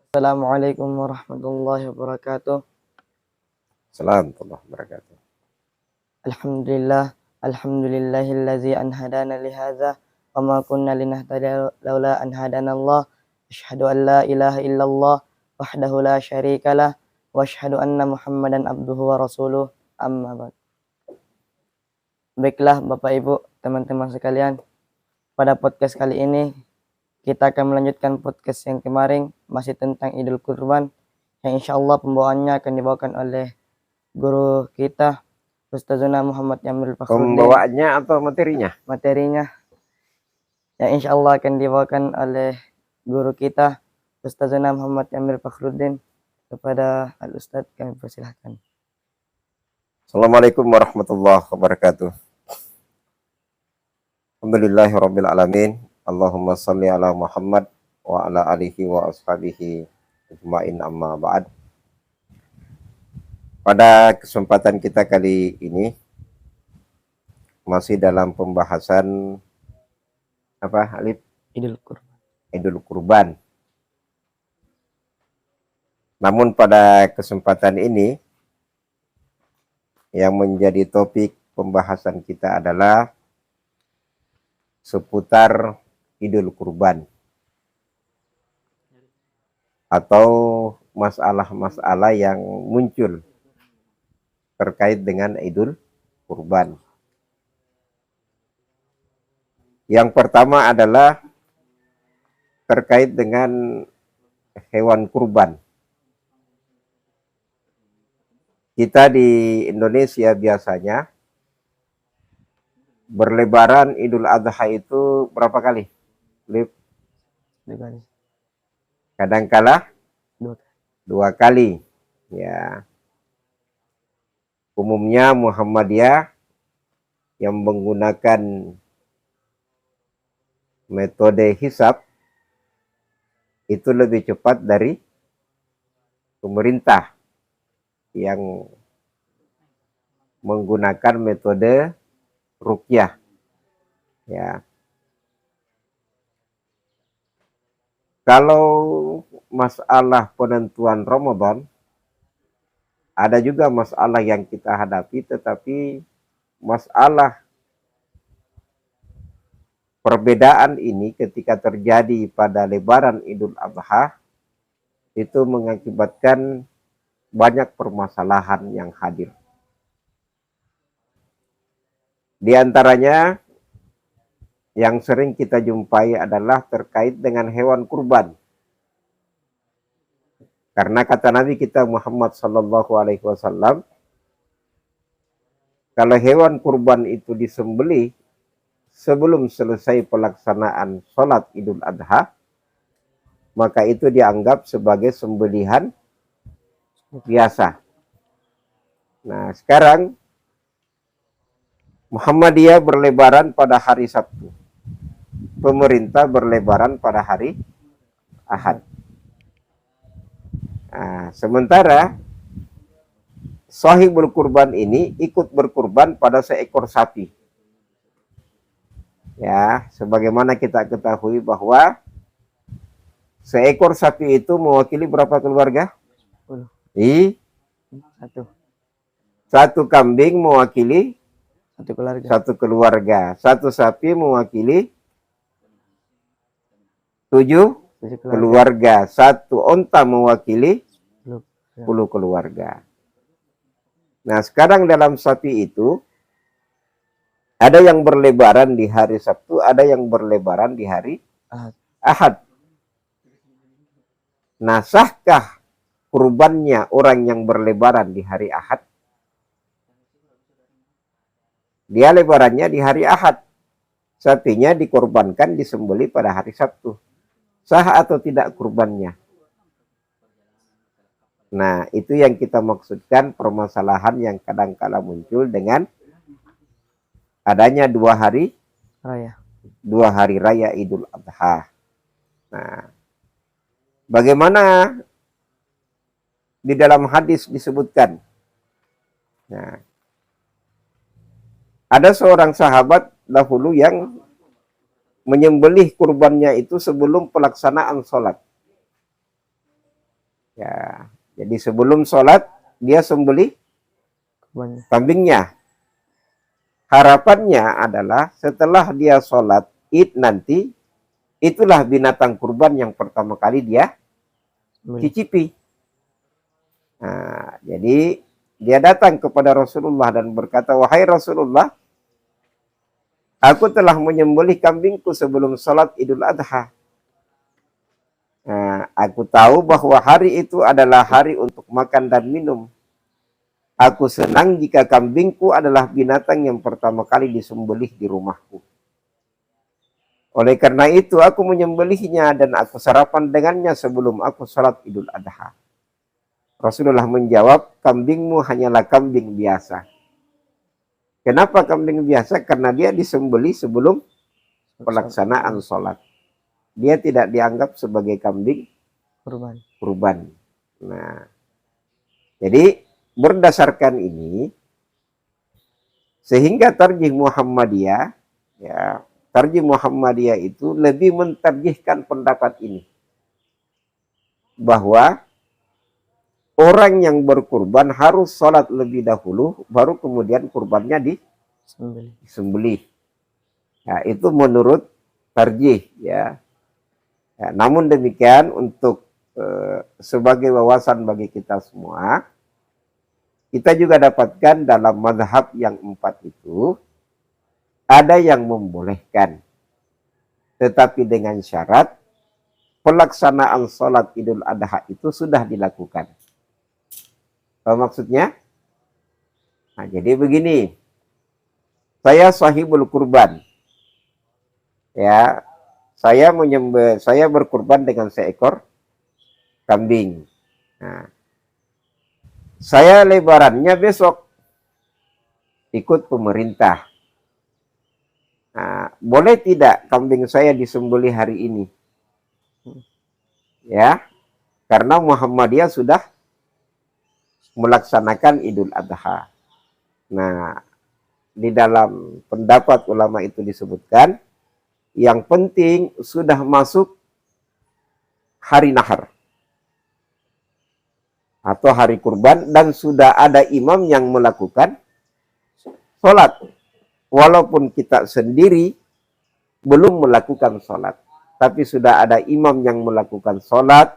Assalamualaikum warahmatullahi wabarakatuh. Assalamualaikum warahmatullahi wabarakatuh. Alhamdulillahillazi anhadana lihadza wa ma kunna linahtadiya laula an hadanallah. Asyhadu an la ilaha illallah wahdahu la syarikalah wa asyhadu anna Muhammadan abduhu wa rasuluh. Amma ba'd. Baiklah Bapak Ibu, teman-teman sekalian, pada podcast kali ini kita akan melanjutkan podcast yang kemarin masih tentang Idul Kurban yang insyaallah pembawaannya akan dibawakan oleh guru kita Ustazuna Muhammad Yamil Fakhruddin. Pembawaannya atau materinya? Materinya yang insyaallah akan dibawakan oleh guru kita Ustazuna Muhammad Yamil Fakhruddin. Kepada Al-Ustadz kami persilahkan. Assalamualaikum warahmatullahi wabarakatuh. Alhamdulillahirabbil alamin. Allahumma shalli ala Muhammad wa ala alihi wa ashabihi ajmain, amma ba'd. Pada kesempatan kita kali ini masih dalam pembahasan apa, Alif? Idul Kurban. Namun pada kesempatan ini yang menjadi topik pembahasan kita adalah seputar Idul Kurban atau masalah-masalah yang muncul terkait dengan Idul Kurban. Yang pertama adalah terkait dengan hewan kurban. Kita di Indonesia biasanya berlebaran Idul Adha itu berapa kali? Kadangkala dua kali. Ya. Umumnya Muhammadiyah yang menggunakan metode hisab itu lebih cepat dari pemerintah yang menggunakan metode ruqyah. Ya. Kalau masalah penentuan Ramadan, ada juga masalah yang kita hadapi, tetapi masalah perbedaan ini ketika terjadi pada lebaran Idul Adha itu mengakibatkan banyak permasalahan yang hadir. Di antaranya yang sering kita jumpai adalah terkait dengan hewan kurban. Karena kata Nabi kita Muhammad sallallahu alaihi wasallam, kalau hewan kurban itu disembelih sebelum selesai pelaksanaan sholat Idul Adha, maka itu dianggap sebagai sembelihan biasa. Nah, sekarang Muhammadiyah berlebaran pada hari Sabtu. Pemerintah berlebaran pada hari Ahad. Nah, sementara sahibul kurban ini ikut berkurban pada seekor sapi. Ya, sebagaimana kita ketahui bahwa seekor sapi itu mewakili berapa keluarga? Satu kambing mewakili satu keluarga. Satu sapi mewakili 7 keluarga. Satu onta mewakili 10 keluarga. Nah, sekarang dalam sapi itu ada yang berlebaran di hari Sabtu, ada yang berlebaran di hari Ahad. Nah, sahkah kurbannya orang yang berlebaran di hari Ahad? Dia lebarannya di hari Ahad. Sapinya dikorbankan, disembelih pada hari Sabtu. Sah atau tidak kurbannya? Nah, itu yang kita maksudkan permasalahan yang kadang-kala muncul dengan adanya dua hari raya Idul Adha. Nah, bagaimana di dalam hadis disebutkan? Nah, ada seorang sahabat dahulu yang menyembelih kurbannya itu sebelum pelaksanaan sholat. Ya, jadi sebelum sholat dia sembelih Kurbannya. kambingnya. Harapannya adalah setelah dia sholat id nanti, itulah binatang kurban yang pertama kali dia Sembelih. cicipi. Nah, jadi dia datang kepada Rasulullah dan berkata, wahai Rasulullah, aku telah menyembelih kambingku sebelum sholat Idul Adha. Nah, aku tahu bahwa hari itu adalah hari untuk makan dan minum. Aku senang jika kambingku adalah binatang yang pertama kali disembelih di rumahku. Oleh karena itu aku menyembelihnya dan aku sarapan dengannya sebelum aku sholat Idul Adha. Rasulullah menjawab, kambingmu hanyalah kambing biasa. Kenapa kambing biasa? Karena dia disembelih sebelum pelaksanaan sholat. Dia tidak dianggap sebagai kambing kurban. Nah, jadi berdasarkan ini, sehingga tarjih Muhammadiyah, ya, tarjih Muhammadiyah itu lebih mentarjihkan pendapat ini, bahwa orang yang berkurban harus sholat lebih dahulu, baru kemudian kurbannya disembelih. Ya, itu menurut tarjih, ya. Ya, namun demikian untuk sebagai wawasan bagi kita semua, kita juga dapatkan dalam mazhab yang 4 itu, ada yang membolehkan. Tetapi dengan syarat, pelaksanaan sholat Idul Adha itu sudah dilakukan. Apa maksudnya? Nah, jadi begini, saya sahibul kurban. Ya, saya berkurban dengan seekor kambing. Nah, saya lebarannya besok ikut pemerintah. Nah, boleh tidak kambing saya disembelih hari ini? Ya, karena Muhammadiyah sudah melaksanakan Idul Adha. Nah, di dalam pendapat ulama itu disebutkan, yang penting sudah masuk hari nahar atau hari kurban dan sudah ada imam yang melakukan sholat. Walaupun kita sendiri belum melakukan sholat, tapi sudah ada imam yang melakukan sholat,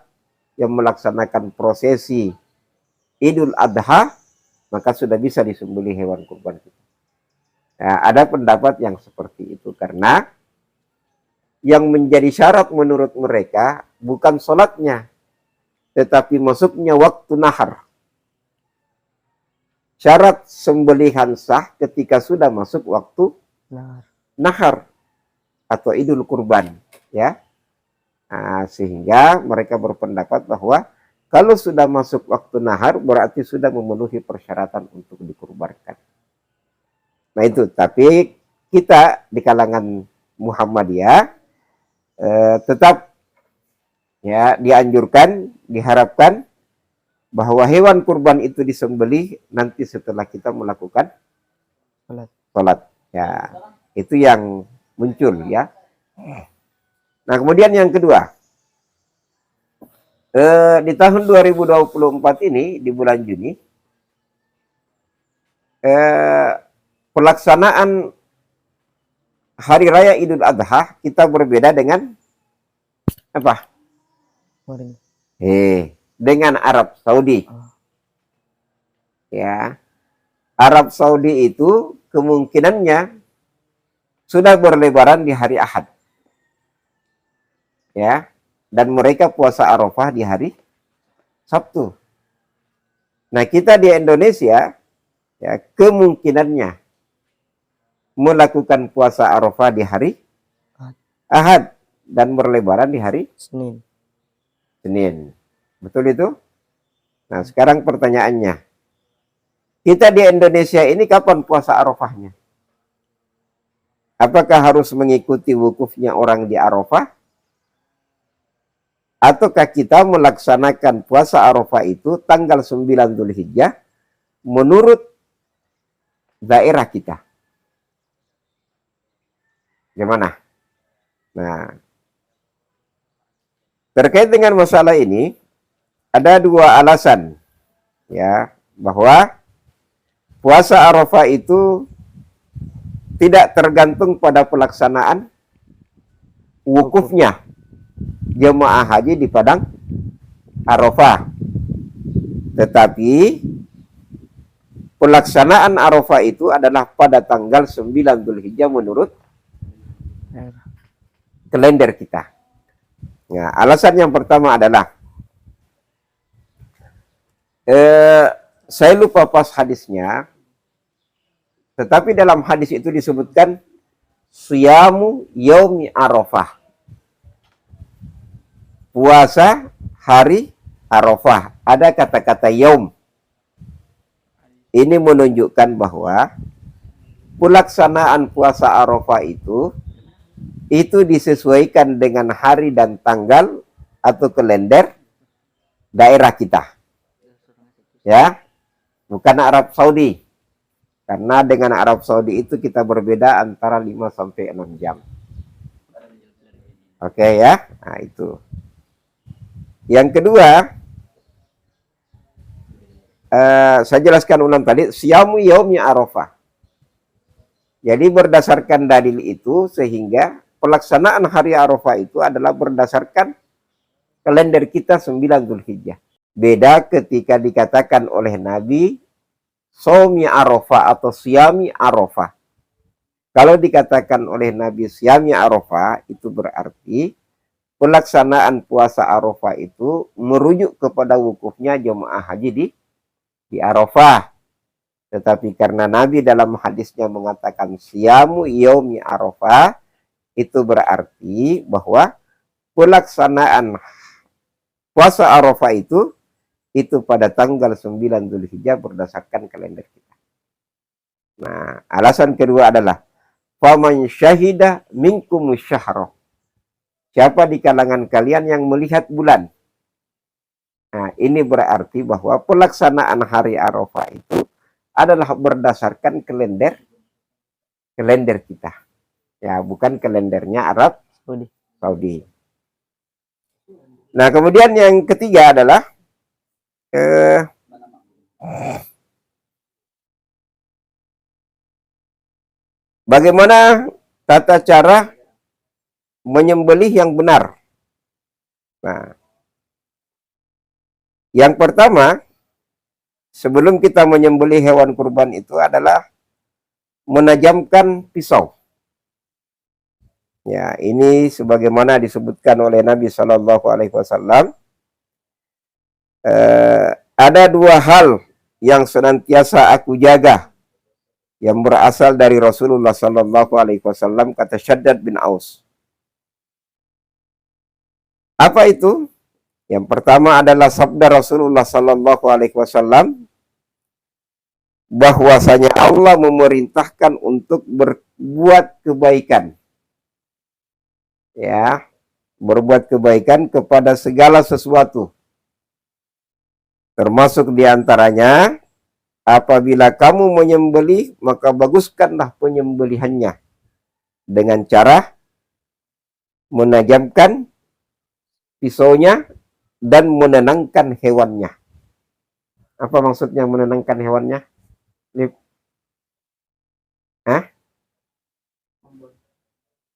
yang melaksanakan prosesi Idul Adha, maka sudah bisa disembelih hewan kurban kita. Nah, ada pendapat yang seperti itu, karena yang menjadi syarat menurut mereka bukan sholatnya, tetapi masuknya waktu nahar. Syarat sembelihan sah ketika sudah masuk waktu nahar atau idul kurban, ya. Nah, sehingga mereka berpendapat bahwa kalau sudah masuk waktu nahar berarti sudah memenuhi persyaratan untuk dikurbankan. Nah itu, tapi kita di kalangan Muhammadiyah tetap ya dianjurkan, diharapkan bahwa hewan kurban itu disembelih nanti setelah kita melakukan sholat. Ya, itu yang muncul, ya. Nah, kemudian yang kedua, di tahun 2024 ini, di bulan Juni, pelaksanaan Hari Raya Idul Adha kita berbeda dengan apa? Dengan Arab Saudi. Ya, Arab Saudi itu kemungkinannya sudah berlebaran di hari Ahad. Ya, dan mereka puasa Arafah di hari Sabtu. Nah, kita di Indonesia ya kemungkinannya melakukan puasa Arafah di hari Ahad dan berlebaran di hari Senin. Betul itu? Nah, sekarang pertanyaannya, kita di Indonesia ini kapan puasa Arafahnya? Apakah harus mengikuti wukufnya orang di Arafah? Ataukah kita melaksanakan puasa Arafah itu tanggal 9 Dzulhijjah menurut daerah kita? Gimana? Nah, terkait dengan masalah ini, ada dua alasan ya bahwa puasa Arafah itu tidak tergantung pada pelaksanaan wukufnya jemaah haji di padang Arafah, tetapi pelaksanaan Arafah itu adalah pada tanggal 9 Dzulhijjah menurut kalender kita. Nah, alasan yang pertama adalah saya lupa pas hadisnya, tetapi dalam hadis itu disebutkan siyamu yaumi Arafah, puasa hari Arafah. Ada kata-kata yaum. Ini menunjukkan bahwa pelaksanaan puasa Arafah itu disesuaikan dengan hari dan tanggal atau kalender daerah kita. Ya, bukan Arab Saudi. Karena dengan Arab Saudi itu kita berbeda antara 5 sampai 6 jam. Oke ya. Nah, itu. Yang kedua, saya jelaskan ulang tadi, siyamu yaumi Arafah. Jadi berdasarkan dalil itu sehingga pelaksanaan hari Arafah itu adalah berdasarkan kalender kita 9 Dzulhijjah. Beda ketika dikatakan oleh Nabi Shaumi Arafah atau Siyami Arafah. Kalau dikatakan oleh Nabi Siyami Arafah, itu berarti pelaksanaan puasa Arafah itu merujuk kepada wukufnya jemaah haji di Arafah. Tetapi karena Nabi dalam hadisnya mengatakan Siyamu Yaumi Arafah, itu berarti bahwa pelaksanaan puasa Arafah itu pada tanggal 9 Dzulhijjah berdasarkan kalender kita. Nah, alasan kedua adalah faman syahida minkum syahra. Siapa di kalangan kalian yang melihat bulan? Nah, ini berarti bahwa pelaksanaan hari Arafah itu adalah berdasarkan kalender kita. Ya, bukan kalendernya Arab Saudi. Nah, kemudian yang ketiga adalah bagaimana tata cara menyembelih yang benar. Nah, yang pertama, sebelum kita menyembelih hewan kurban itu adalah menajamkan pisau. Ya, ini sebagaimana disebutkan oleh Nabi Shallallahu Alaihi Wasallam. Ada dua hal yang senantiasa aku jaga yang berasal dari Rasulullah Sallallahu Alaihi Wasallam, kata Syaddad bin Aus. Apa itu? Yang pertama adalah sabda Rasulullah Sallallahu Alaihi Wasallam bahwasanya Allah memerintahkan untuk berbuat kebaikan, ya, berbuat kebaikan kepada segala sesuatu. Termasuk diantaranya, apabila kamu menyembelih, maka baguskanlah penyembelihannya dengan cara menajamkan pisaunya dan menenangkan hewannya. Apa maksudnya menenangkan hewannya? Hah?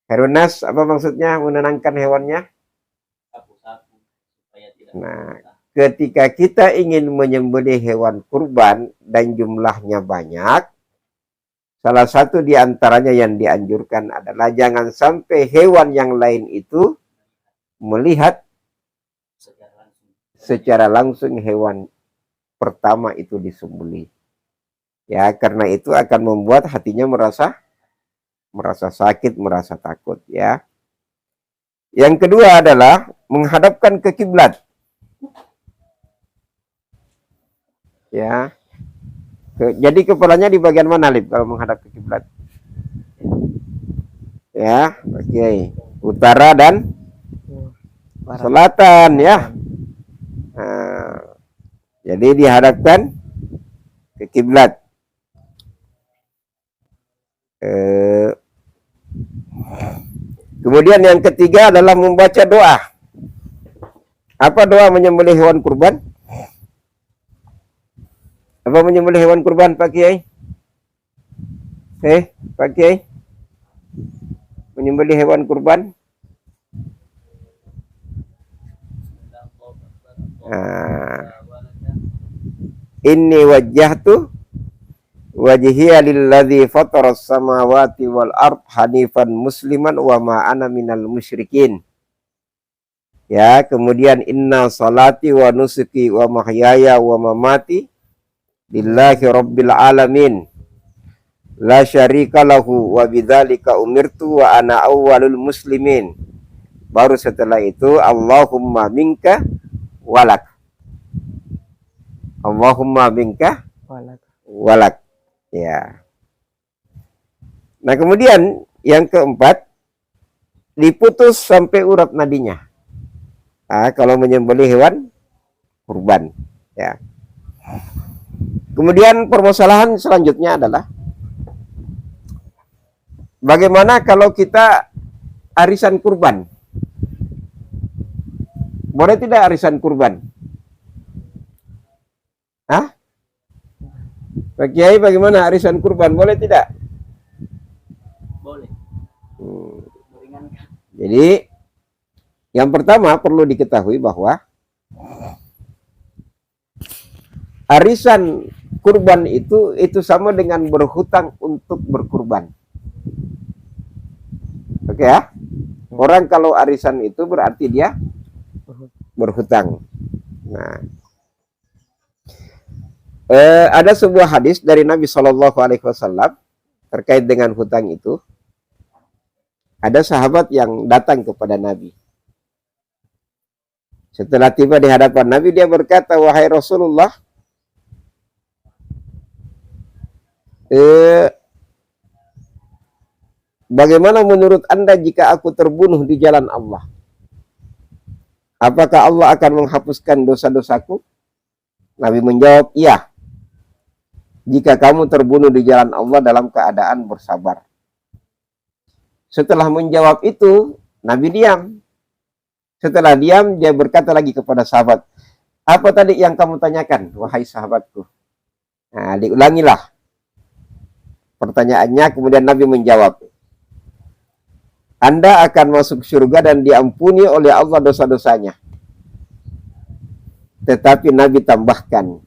Herunas, apa maksudnya menenangkan hewannya? Nah, ketika kita ingin menyembelih hewan kurban dan jumlahnya banyak, salah satu di antaranya yang dianjurkan adalah jangan sampai hewan yang lain itu melihat secara langsung hewan pertama itu disembelih. Ya, karena itu akan membuat hatinya merasa sakit, merasa takut, ya. Yang kedua adalah menghadapkan ke kiblat. Ya. Jadi kepalanya di bagian mana, Lip, kalau menghadap ke kiblat? Ya, oke. Utara dan selatan, ya. Nah, jadi dihadapkan ke kiblat. Kemudian yang ketiga adalah membaca doa. Apa doa menyembelih hewan kurban? Apa menyembelih hewan kurban, Pak Kiai? Pak Kiai? Menyembelih hewan kurban? Inni wajjahtu wajhiya lilladzi fataras samawati wal ard hanifan musliman wa ma ana minal musyrikin. Ya, kemudian inna salati wa nusuki wa mahyaya wa mamati lillahi rabbil alamin. La syarika lahu wa bidzalika umirtu wa ana awwalul muslimin. Baru setelah itu Allahumma minka walak. Allahumma minka walak. Ya. Nah, kemudian yang keempat, diputus sampai urat nadinya. Kalau menyembelih hewan kurban, ya. Kemudian permasalahan selanjutnya adalah bagaimana kalau kita arisan kurban? Boleh tidak arisan kurban? Pak Kiai, bagaimana arisan kurban? Boleh tidak? Boleh. Jadi yang pertama perlu diketahui bahwa arisan kurban itu sama dengan berhutang untuk berkurban. Oke ya? Orang kalau arisan itu berarti dia berhutang. Nah, ada sebuah hadis dari Nabi Shallallahu Alaihi Wasallam terkait dengan hutang itu. Ada sahabat yang datang kepada Nabi. Setelah tiba di hadapan Nabi, dia berkata, wahai Rasulullah, bagaimana menurut Anda jika aku terbunuh di jalan Allah? Apakah Allah akan menghapuskan dosa-dosaku? Nabi menjawab, iya. Jika kamu terbunuh di jalan Allah dalam keadaan bersabar. Setelah menjawab itu, Nabi diam. Setelah diam, dia berkata lagi kepada sahabat, apa tadi yang kamu tanyakan, wahai sahabatku? Nah, diulangilah pertanyaannya, kemudian Nabi menjawab, Anda akan masuk surga dan diampuni oleh Allah dosa-dosanya. Tetapi Nabi tambahkan,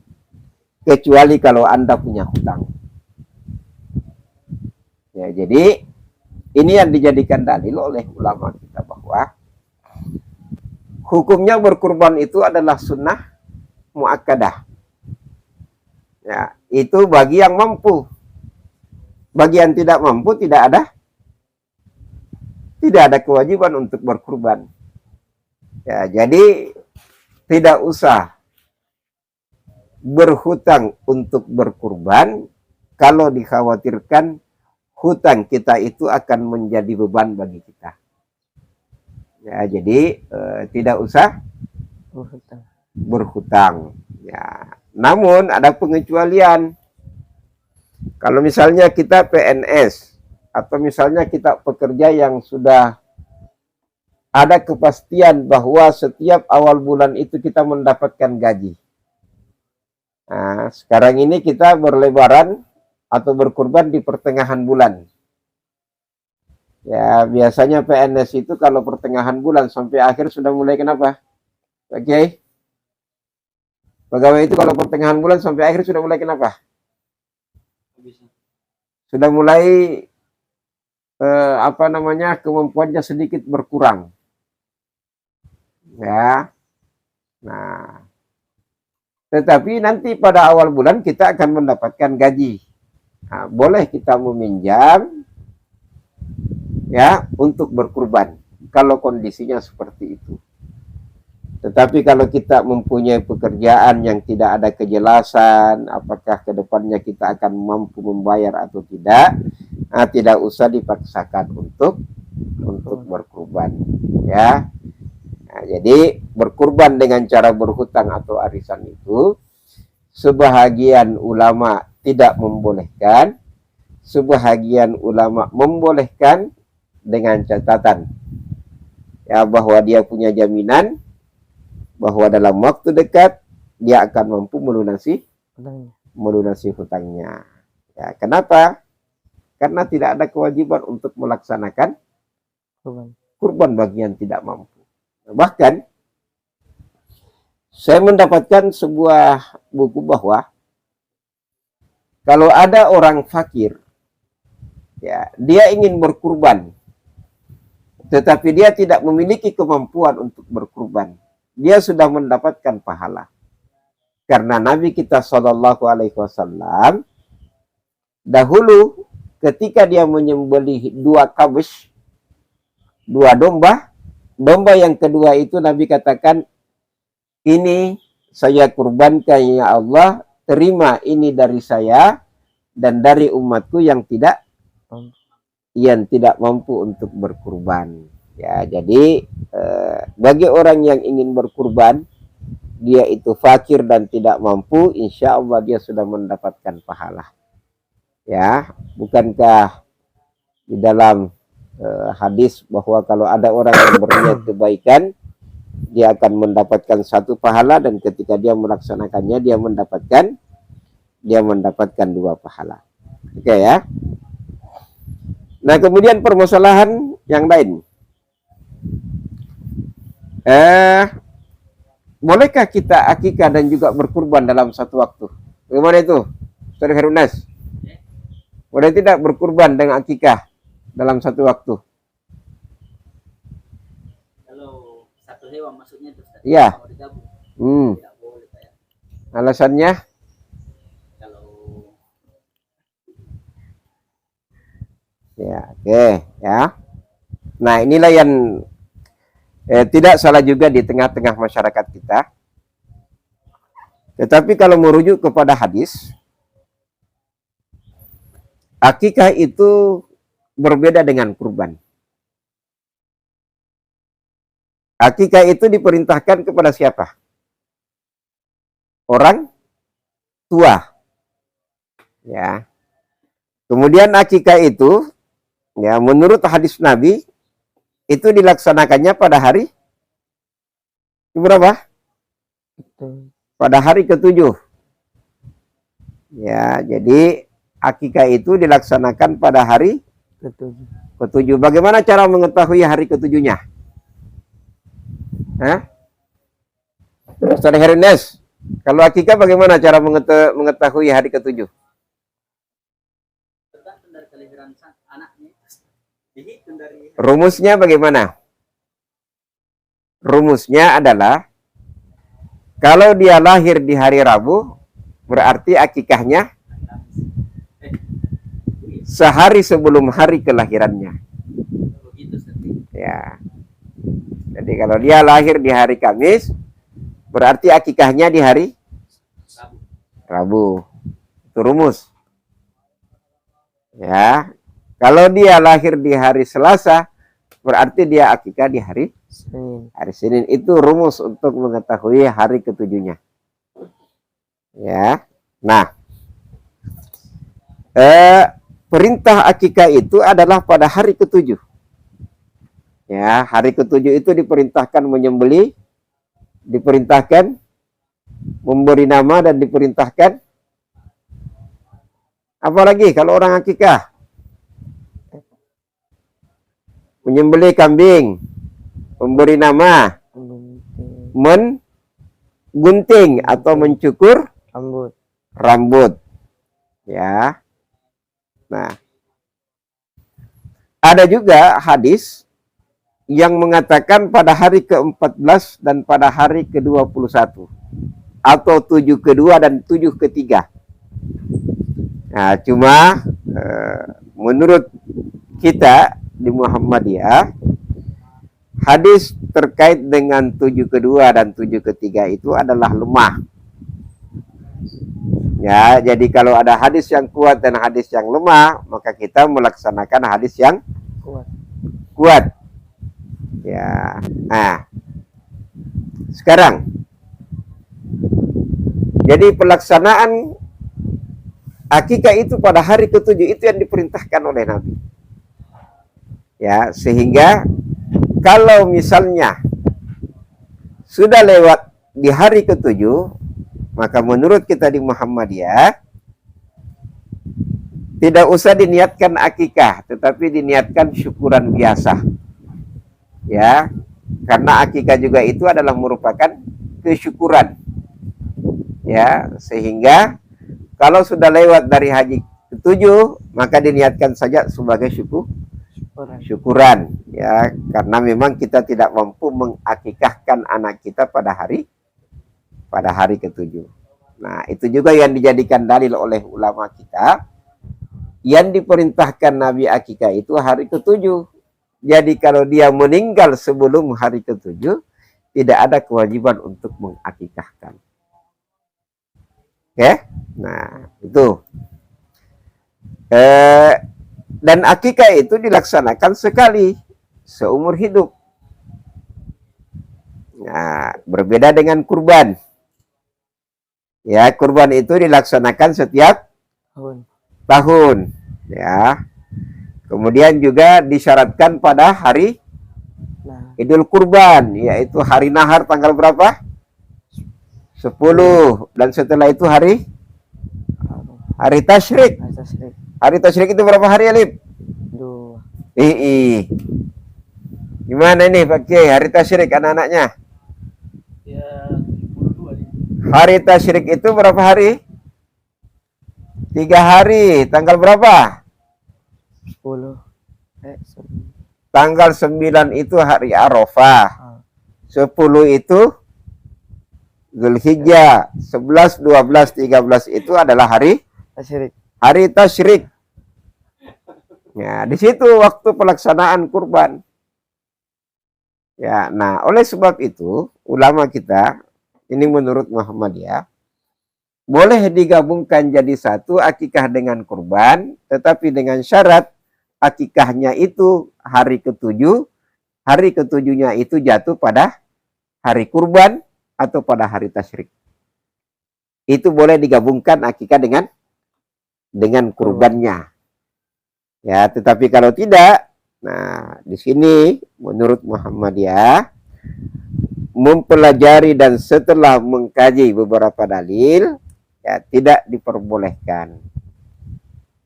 kecuali kalau Anda punya hutang. Ya, jadi ini yang dijadikan dalil oleh ulama kita bahwa hukumnya berkurban itu adalah sunnah muakkadah. Ya, itu bagi yang mampu. Bagi yang tidak mampu tidak ada kewajiban untuk berkurban. Ya, jadi tidak usah berhutang untuk berkurban kalau dikhawatirkan hutang kita itu akan menjadi beban bagi kita. Ya, jadi tidak usah berhutang. Ya, namun ada pengecualian. Kalau misalnya kita PNS atau misalnya kita pekerja yang sudah ada kepastian bahwa setiap awal bulan itu kita mendapatkan gaji. Nah, sekarang ini kita berlebaran atau berkurban di pertengahan bulan. Ya, biasanya PNS itu kalau pertengahan bulan sampai akhir sudah mulai kenapa? Oke. Pegawai itu kalau pertengahan bulan sampai akhir sudah mulai kenapa? Sudah mulai kemampuannya sedikit berkurang. Ya. Nah, tetapi nanti pada awal bulan kita akan mendapatkan gaji. Nah, boleh kita meminjam ya untuk berkurban kalau kondisinya seperti itu. Tetapi kalau kita mempunyai pekerjaan yang tidak ada kejelasan apakah ke depannya kita akan mampu membayar atau tidak, tidak usah dipaksakan untuk berkurban ya. Nah, jadi berkurban dengan cara berhutang atau arisan itu sebahagian ulama tidak membolehkan, sebahagian ulama membolehkan dengan catatan ya bahwa dia punya jaminan bahwa dalam waktu dekat dia akan mampu melunasi Hutangnya. hutangnya. Ya, kenapa? Karena tidak ada kewajiban untuk melaksanakan Kurban. kurban bagi yang tidak mampu. Bahkan saya mendapatkan sebuah buku bahwa kalau ada orang fakir, ya, dia ingin berkurban, tetapi dia tidak memiliki kemampuan untuk berkurban, dia sudah mendapatkan pahala. Karena Nabi kita Shallallahu Alaihi Wasallam dahulu ketika dia menyembelih 2 kabus, 2 domba, domba yang kedua itu Nabi katakan, ini saya kurbankan ya Allah, terima ini dari saya dan dari umatku yang tidak mampu untuk berkurban. Ya, jadi bagi orang yang ingin berkurban, dia itu fakir dan tidak mampu, insya Allah dia sudah mendapatkan pahala. Ya, bukankah di dalam hadis bahwa kalau ada orang yang berniat kebaikan, dia akan mendapatkan 1 pahala, dan ketika dia melaksanakannya dia mendapatkan 2 pahala. Oke ya. Nah, kemudian permasalahan yang lain. Bolehkah kita akikah dan juga berkurban dalam satu waktu? Bagaimana itu, Ustaz Herunas? Boleh tidak berkurban dengan akikah dalam satu waktu? Kalau satu hewan maksudnya itu Ustaz, Iya. mau digabung, tidak boleh kayak. Alasannya? Kalau Ya, oke, ya. Nah, inilah yang tidak salah juga di tengah-tengah masyarakat kita. Tetapi kalau merujuk kepada hadis, akikah itu berbeda dengan kurban. Akikah itu diperintahkan kepada siapa? Orang tua. Ya. Kemudian akikah itu, ya, menurut hadis Nabi, itu dilaksanakannya pada hari berapa? Pada hari ke-7. Ya, jadi akikah itu dilaksanakan pada hari ke-7. Bagaimana cara mengetahui hari ke-7-nya? Ustaz Hernes, kalau akikah bagaimana cara mengetahui hari ke-7? tergantung dari kelahiran anaknya, dihitung dari Rumusnya bagaimana? Rumusnya adalah kalau dia lahir di hari Rabu, berarti akikahnya sehari sebelum hari kelahirannya. begitu seperti Ya. Jadi kalau dia lahir di hari Kamis, berarti akikahnya di hari Rabu. Itu rumus. Ya. Kalau dia lahir di hari Selasa, berarti dia akikah di hari Senin. Itu rumus untuk mengetahui hari ke-7-nya. Ya. Nah, perintah akikah itu adalah pada hari ke-7. Ya, hari ke-7 itu diperintahkan menyembelih, diperintahkan memberi nama, dan diperintahkan apalagi kalau orang akikah? Menyembelih kambing, memberi nama, menggunting atau mencukur rambut. Ya. Nah, ada juga hadis yang mengatakan pada hari ke-14 dan pada hari ke-21, atau 7 kedua dan 7 ketiga. Nah, cuma menurut kita di Muhammadiyah, hadis terkait dengan 7 kedua dan 7 ketiga itu adalah lemah. Ya, jadi kalau ada hadis yang kuat dan hadis yang lemah, maka kita melaksanakan hadis yang kuat. Ya. Nah, sekarang jadi pelaksanaan akikah itu pada hari ke-7 itu yang diperintahkan oleh Nabi. Ya, sehingga kalau misalnya sudah lewat di hari ketujuh, maka menurut kita di Muhammadiyah tidak usah diniatkan akikah, tetapi diniatkan syukuran biasa. Ya, karena akikah juga itu adalah merupakan kesyukuran. Ya, sehingga kalau sudah lewat dari haji ketujuh, maka diniatkan saja sebagai syukuran. Ya, karena memang kita tidak mampu mengakikahkan anak kita pada hari ketujuh. Nah, itu juga yang dijadikan dalil oleh ulama kita. Yang diperintahkan Nabi akikah itu hari ketujuh. Jadi kalau dia meninggal sebelum hari ketujuh, tidak ada kewajiban untuk mengakikahkan. Oke? Nah, itu. Dan akikah itu dilaksanakan sekali seumur hidup. Nah, berbeda dengan kurban. Ya, kurban itu dilaksanakan setiap tahun. Ya. Kemudian juga disyaratkan pada hari Idul Kurban, yaitu hari nahar tanggal berapa? 10. Dan setelah itu hari tasyrik. Hari tasyrik itu berapa hari, Alif? 2. Gimana ini Pak Kiai, hari tasyrik anak-anaknya? Ya, 72. Hari tasyrik itu berapa hari? 3 hari. Tanggal berapa? 10. Tanggal 9 itu hari Arafah. 10 itu Zulhijjah. 11, 12, 13 itu adalah hari tasyrik. Ya, di situ waktu pelaksanaan kurban. Ya, nah oleh sebab itu ulama kita ini menurut Muhammadiyah boleh digabungkan jadi satu akikah dengan kurban, tetapi dengan syarat akikahnya itu hari ketujuh, hari ketujuhnya itu jatuh pada hari kurban atau pada hari tasyrik. Itu boleh digabungkan akikah dengan kurbannya. Ya, tetapi kalau tidak, nah di sini menurut Muhammadiyah mempelajari dan setelah mengkaji beberapa dalil, ya tidak diperbolehkan.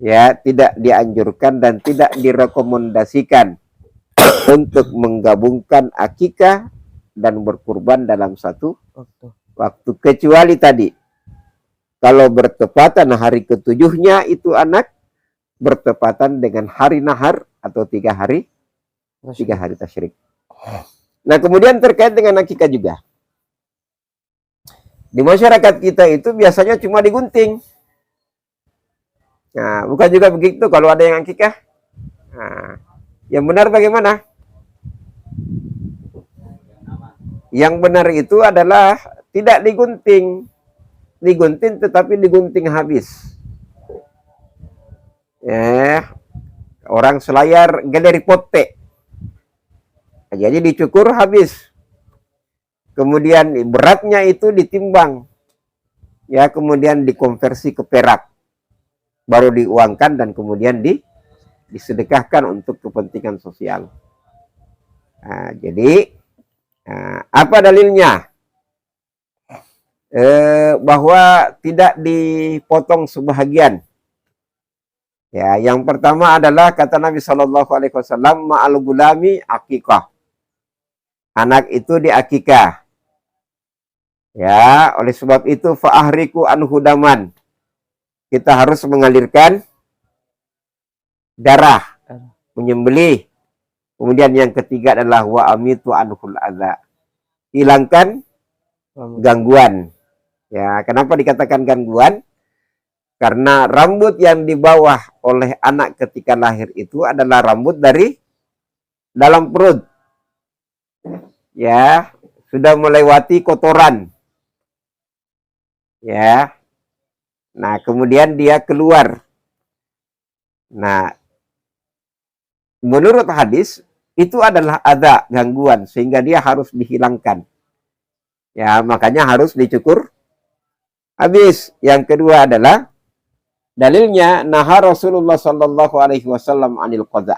Ya, tidak dianjurkan dan tidak direkomendasikan untuk menggabungkan akikah dan berkurban dalam satu waktu. Kecuali tadi, kalau bertepatan hari ketujuhnya itu anak, bertepatan dengan hari nahar atau 3 hari tasyrik. Nah, kemudian terkait dengan akikah juga. Di masyarakat kita itu biasanya cuma digunting. Nah, bukan juga begitu kalau ada yang akikah. Nah, yang benar bagaimana? Yang benar itu adalah tidak digunting. Digunting tetapi digunting habis. Ya, orang Selayar galeri pote. Jadi dicukur habis. Kemudian beratnya itu ditimbang. Ya, kemudian dikonversi ke perak. Baru diuangkan dan kemudian disedekahkan untuk kepentingan sosial. Nah, jadi apa dalilnya? Bahwa tidak dipotong sebahagian. Ya, yang pertama adalah kata Nabi Shallallahu Alaihi Wasallam, ma'al gulami akikah. Anak itu diakikah. Ya, oleh sebab itu fa'ahriku anhu daman. Kita harus mengalirkan darah, menyembelih. Kemudian yang ketiga adalah wa amitu anhul adza. Hilangkan gangguan. Ya, kenapa dikatakan gangguan? Karena rambut yang di bawah oleh anak ketika lahir itu adalah rambut dari dalam perut. Ya, sudah melewati kotoran. Ya. Nah, kemudian dia keluar. Nah, menurut hadis, itu adalah ada gangguan, sehingga dia harus dihilangkan. Ya, makanya harus dicukur habis. Yang kedua adalah, dalilnya, naha Rasulullah Sallallahu Alaihi Wasallam anil qadha.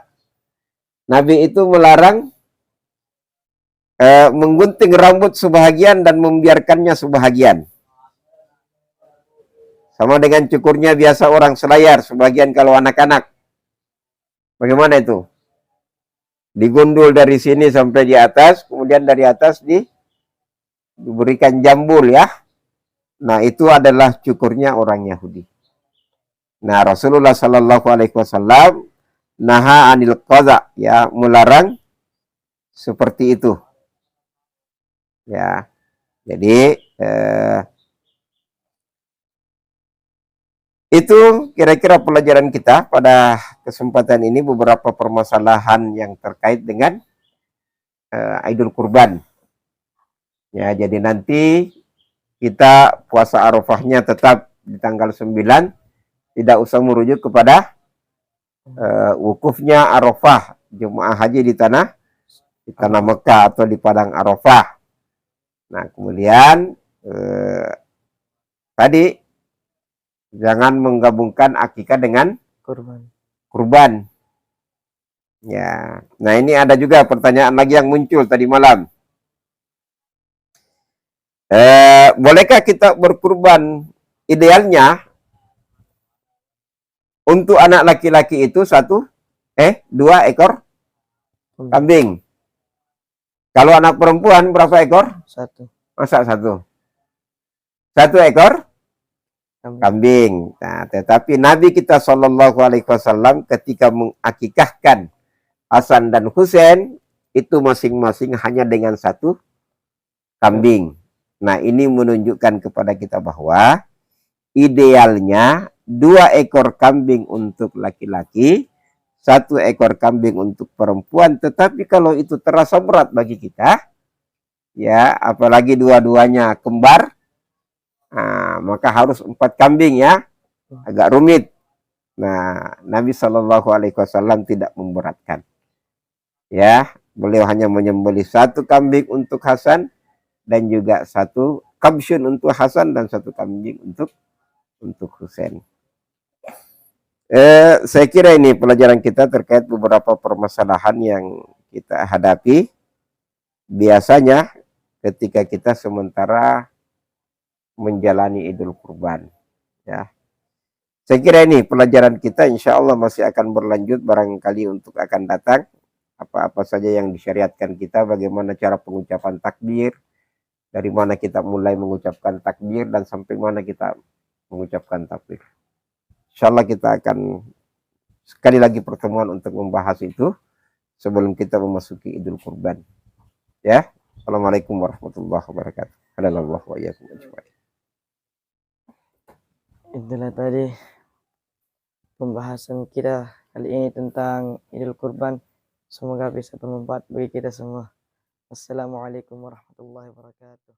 Nabi itu melarang menggunting rambut sebahagian dan membiarkannya sebahagian. Sama dengan cukurnya biasa orang selayar, sebagian kalau anak-anak. Bagaimana itu? Digundul dari sini sampai di atas, kemudian dari atas diberikan jambul ya. Nah, itu adalah cukurnya orang Yahudi. Nah, Rasulullah Shallallahu Alaihi Wasallam naha anil qaza, ya, melarang seperti itu. Ya, jadi itu kira-kira pelajaran kita pada kesempatan ini, beberapa permasalahan yang terkait dengan Idul Kurban. Ya, jadi nanti kita puasa Arafahnya tetap di tanggal 9, tidak usah merujuk kepada wukufnya Arafah jemaah haji di tanah Mekah atau di padang Arafah. Nah, kemudian tadi jangan menggabungkan akikah dengan kurban. Ya, nah ini ada juga pertanyaan lagi yang muncul tadi malam. Bolehkah kita berkurban? Idealnya untuk anak laki-laki itu 2 ekor kambing. Kalau anak perempuan berapa ekor? 1. Masa 1 ekor kambing. Nah, tetapi Nabi kita Shallallahu Alaihi Wasallam ketika mengakikahkan Hasan dan Husain itu masing-masing hanya dengan 1 kambing. Nah, ini menunjukkan kepada kita bahwa idealnya 2 ekor kambing untuk laki-laki, 1 ekor kambing untuk perempuan. Tetapi kalau itu terasa berat bagi kita, ya, apalagi dua-duanya kembar, maka harus 4 kambing ya, agak rumit. Nah, Nabi Shallallahu Alaihi Wasallam tidak memberatkan. Ya, beliau hanya menyembelih 1 kambing untuk Hasan dan juga 1 kabsyun untuk Hasan dan 1 kambing untuk Husain. Saya kira ini pelajaran kita terkait beberapa permasalahan yang kita hadapi biasanya ketika kita sementara menjalani Idul Kurban. Ya, saya kira ini pelajaran kita, insya Allah masih akan berlanjut barangkali untuk akan datang. Apa-apa saja yang disyariatkan kita, bagaimana cara pengucapan takbir, dari mana kita mulai mengucapkan takbir dan sampai mana kita mengucapkan takbir. Insyaallah kita akan sekali lagi pertemuan untuk membahas itu sebelum kita memasuki Idul Kurban. Ya, Assalamualaikum warahmatullahi wabarakatuh. Halallahu wa iyyakum ajmain. Itulah tadi pembahasan kita kali ini tentang Idul Kurban. Semoga bisa bermanfaat bagi kita semua. Assalamualaikum warahmatullahi wabarakatuh.